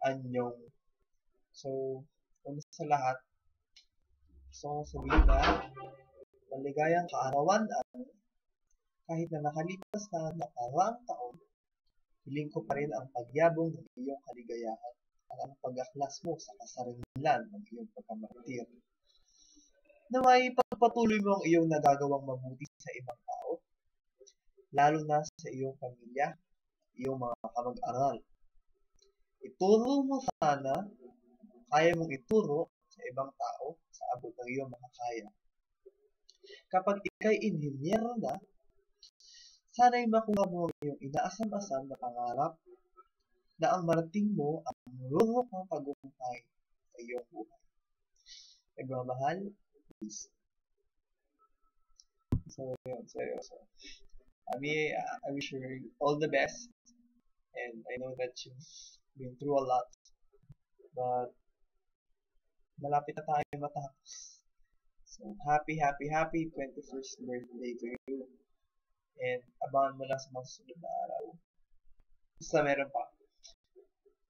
anyong. So, una sa lahat, gusto kong sabihin na maligayang kaarawan at kahit na nakalipas na nakaraang taon, hiling ko pa rin ang pagyabong ng iyong kaligayahan at ang pag-aklas mo sa kasarinlan ng iyong pagkamartir. Naway pagpatuloy mo ang iyong nagagawang mabuti sa ibang tao, lalo na sa iyong pamilya, iyong mga kamag-aral. Ituro mo sana, kaya mong ituro sa ibang tao sa abot ng iyong makakaya. Kapag ikay inhinyero na, sana'y makuha mo ang iyong inaasam-asam na pangarap na ang marating mo ang lubok ng tagumpay sa iyong buhay. Nagmamahal, peace. So, yun, seryoso. I wish you all the best. And I know that you've been through a lot. But, malapit na tayo matapos. So, happy 21st birthday to you. And abangan mo lang sa mga susunod na araw. Basta meron pa.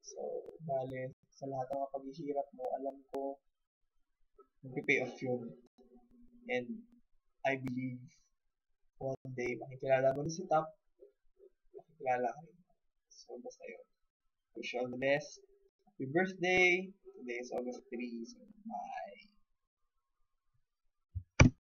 So, bale, sa lahat ng mga paghihirap mo, alam ko, mag-pay off yun. And I believe, one day, makikilala mo rin si Top, makikilala ka rin. So, basta yun. Wish you all the best. Happy birthday! Today is August 3, so bye!